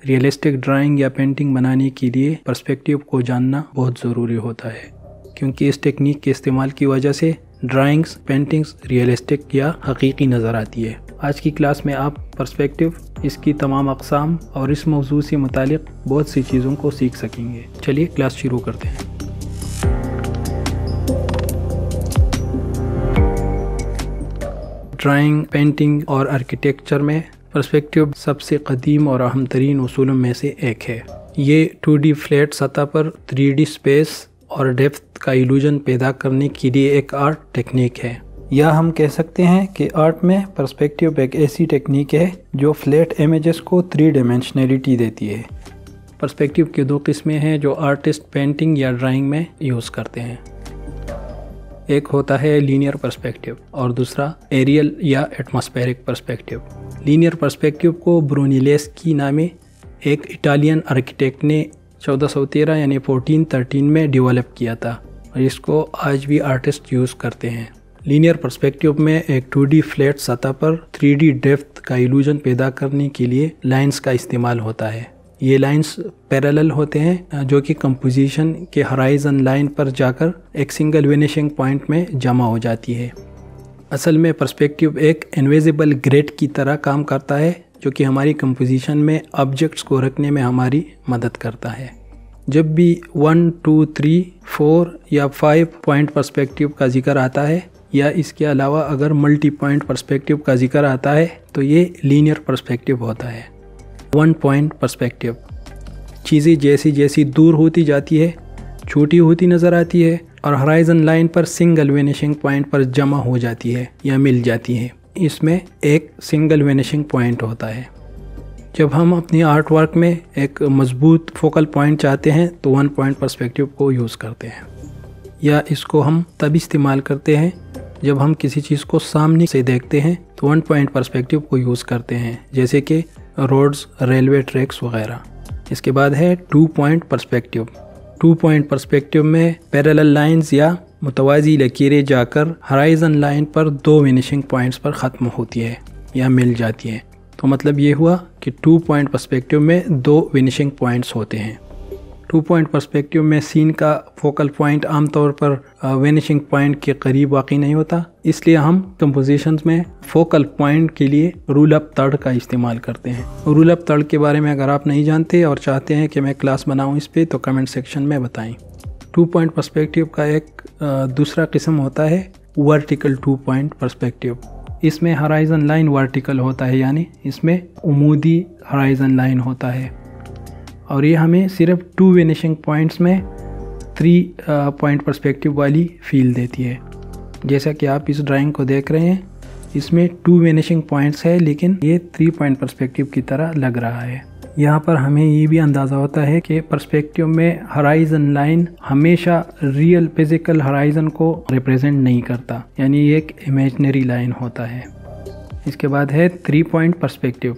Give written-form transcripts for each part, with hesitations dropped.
Realistic drawing یا painting بنانے کے لیے پرسپیکٹیو کو جاننا بہت ضروری ہوتا ہے، کیونکہ اس ٹیکنیک کے استعمال کی وجہ سے ڈرائنگز، پینٹنگز ریئلسٹک یا حقیقی نظر آتی ہے۔ آج کی کلاس میں آپ پرسپیکٹیو، اس کی تمام اقسام اور اس موضوع سے متعلق بہت سی چیزوں کو سیکھ سکیں گے۔ چلیے کلاس شروع کرتے ہیں۔ ڈرائنگ، پینٹنگ اور آرکیٹیکچر میں پرسپیکٹیو سب سے قدیم اور اہم ترین اصولوں میں سے ایک ہے۔ یہ 2D فلیٹ سطح پر 3D اسپیس اور ڈیپتھ کا ایلوژن پیدا کرنے کے لیے ایک آرٹ ٹیکنیک ہے، یا ہم کہہ سکتے ہیں کہ آرٹ میں پرسپیکٹیو ایک ایسی ٹیکنیک ہے جو فلیٹ امیجز کو 3 ڈائمینشنلٹی دیتی ہے۔ پرسپیکٹیو کی 2 قسمیں ہیں جو آرٹسٹ پینٹنگ یا ڈرائنگ میں یوز کرتے ہیں۔ ایک ہوتا ہے لینئر پرسپیکٹیو اور دوسرا ایریل یا ایٹماسفیرک پرسپیکٹیو۔ لینئر پرسپیکٹیو کو برونیلیسکی نامی ایک اٹالین آرکیٹیکٹ نے 1413 یعنی 1413 میں ڈیولپ کیا تھا، اور اس کو آج بھی آرٹسٹ یوز کرتے ہیں۔ لینئر پرسپیکٹیو میں ایک 2D فلیٹ سطح پر 3D ڈیپتھ کا ایلوژن پیدا کرنے کے لیے لائنز کا استعمال ہوتا ہے۔ یہ لائنز پیرالل ہوتے ہیں جو کہ کمپوزیشن کے ہرائزن لائن پر جا کر ایک سنگل وینیشنگ پوائنٹ میں جمع ہو جاتی ہے۔ اصل میں پرسپیکٹیو ایک انویزیبل گریڈ کی طرح کام کرتا ہے جو کہ ہماری کمپوزیشن میں آبجیکٹس کو رکھنے میں ہماری مدد کرتا ہے۔ جب بھی 1، 2، 3، 4 یا 5 پوائنٹ پرسپیکٹیو کا ذکر آتا ہے، یا اس کے علاوہ اگر ملٹی پوائنٹ پرسپیکٹیو کا ذکر آتا ہے تو یہ لینئر پرسپیکٹیو ہوتا ہے۔ 1 پوائنٹ پرسپیکٹیو، چیزیں جیسی جیسی دور ہوتی جاتی ہے، چھوٹی ہوتی نظر آتی ہے اور ہرائزن لائن پر سنگل وینیشنگ پوائنٹ پر جمع ہو جاتی ہے یا مل جاتی ہے۔ اس میں ایک سنگل وینیشنگ پوائنٹ ہوتا ہے۔ جب ہم اپنی آرٹ ورک میں ایک مضبوط فوکل پوائنٹ چاہتے ہیں تو 1 پوائنٹ پرسپیکٹیو کو یوز کرتے ہیں، یا اس کو ہم تب استعمال کرتے ہیں جب ہم کسی چیز کو سامنے سے دیکھتے ہیں تو 1 پوائنٹ پرسپیکٹیو کو یوز کرتے ہیں، جیسے کہ روڈز، ریلوے ٹریکس وغیرہ۔ اس کے بعد ہے 2 پوائنٹ پرسپیکٹیو۔ 2 پوائنٹ پرسپیکٹیو میں پیرالل لائنز یا متوازی لکیریں جا کر ہرائزن لائن پر 2 وینیشنگ پوائنٹس پر ختم ہوتی ہے یا مل جاتی ہے۔ تو مطلب یہ ہوا کہ 2 پوائنٹ پرسپیکٹیو میں 2 وینیشنگ پوائنٹس ہوتے ہیں۔ 2 پوائنٹ پرسپیکٹیو میں سین کا فوکل پوائنٹ عام طور پر وینیشنگ پوائنٹ کے قریب واقع نہیں ہوتا، اس لیے ہم کمپوزیشنز میں فوکل پوائنٹ کے لیے رول اپ تھرڈ کا استعمال کرتے ہیں۔ رول اپ تھرڈ کے بارے میں اگر آپ نہیں جانتے اور چاہتے ہیں کہ میں کلاس بناؤں اس پہ تو کمنٹ سیکشن میں بتائیں۔ 2 پوائنٹ پرسپیکٹیو کا ایک دوسرا قسم ہوتا ہے ورٹیکل 2 پوائنٹ پرسپیکٹیو۔ اس میں ہرائزن لائن ورٹیکل ہوتا ہے، یعنی اس میں عمودی ہرائزن لائن ہوتا ہے، اور یہ ہمیں صرف 2 وینیشنگ پوائنٹس میں 3 پوائنٹ پرسپیکٹیو والی فیل دیتی ہے۔ جیسا کہ آپ اس ڈرائنگ کو دیکھ رہے ہیں، اس میں 2 وینیشنگ پوائنٹس ہے لیکن یہ 3 پوائنٹ پرسپیکٹیو کی طرح لگ رہا ہے۔ یہاں پر ہمیں یہ بھی اندازہ ہوتا ہے کہ پرسپیکٹیو میں ہرائزن لائن ہمیشہ ریئل فزیکل ہرائزن کو ریپریزنٹ نہیں کرتا، یعنی یہ ایک امیجنری لائن ہوتا ہے۔ اس کے بعد ہے 3 پوائنٹ پرسپیکٹیو۔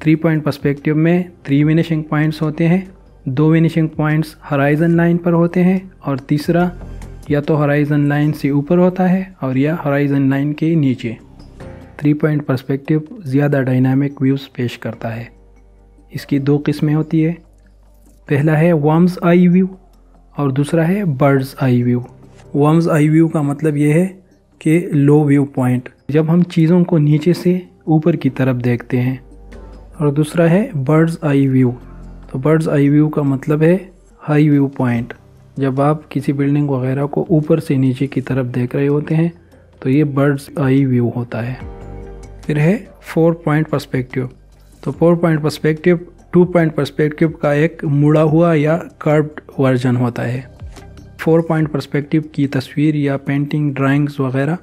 3 پوائنٹ پرسپیکٹیو میں 3 وینیشنگ پوائنٹس ہوتے ہیں، 2 وینیشنگ پوائنٹس ہرائزن لائن پر ہوتے ہیں اور تیسرا یا تو ہرائزن لائن سے اوپر ہوتا ہے اور یا ہرائزن لائن کے نیچے۔ 3 پوائنٹ پرسپیکٹیو زیادہ ڈائنامک ویوز پیش کرتا ہے۔ اس کی 2 قسمیں ہوتی ہے، پہلا ہے ورمز آئی ویو اور دوسرا ہے برڈز آئی ویو۔ ورمز آئی ویو کا مطلب یہ ہے کہ لو ویو پوائنٹ، جب ہم چیزوں کو نیچے سے اوپر کی طرف دیکھتے ہیں، اور دوسرا ہے برڈز آئی ویو۔ تو برڈز آئی ویو کا مطلب ہے ہائی ویو پوائنٹ، جب آپ کسی بلڈنگ وغیرہ کو اوپر سے نیچے کی طرف دیکھ رہے ہوتے ہیں تو یہ برڈز آئی ویو ہوتا ہے۔ پھر ہے 4 پوائنٹ پرسپیکٹیو۔ تو 4 پوائنٹ پرسپیکٹیو 2 پوائنٹ پرسپیکٹیو کا ایک مڑا ہوا یا کربڈ ورژن ہوتا ہے۔ 4 پوائنٹ پرسپیکٹیو کی تصویر یا پینٹنگ، ڈرائنگز وغیرہ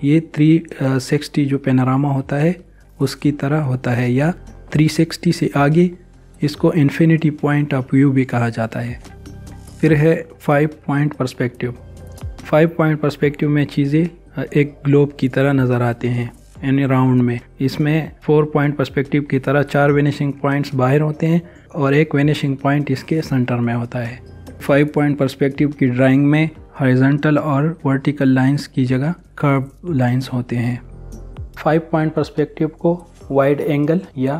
یہ 360 جو پینوراما ہوتا ہے اس کی طرح ہوتا ہے، یا 360 سے آگے اس کو انفینٹی پوائنٹ آف ویو بھی کہا جاتا ہے۔ پھر ہے 5 پوائنٹ پرسپیکٹیو۔ 5 پوائنٹ پرسپیکٹیو میں چیزیں ایک گلوب کی طرح نظر آتے ہیں، یعنی راؤنڈ میں۔ اس میں 4 پوائنٹ پرسپیکٹیو کی طرح 4 وینیشنگ پوائنٹس باہر ہوتے ہیں اور ایک وینیشنگ پوائنٹ اس کے سنٹر میں ہوتا ہے۔ 5 پوائنٹ پرسپیکٹیو کی ڈرائنگ میں ہارزنٹل اور ورٹیکل لائنز کی جگہ کرو لائنز ہوتے ہیں۔ 5 پوائنٹ پرسپیکٹیو کو وائڈ اینگل یا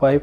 5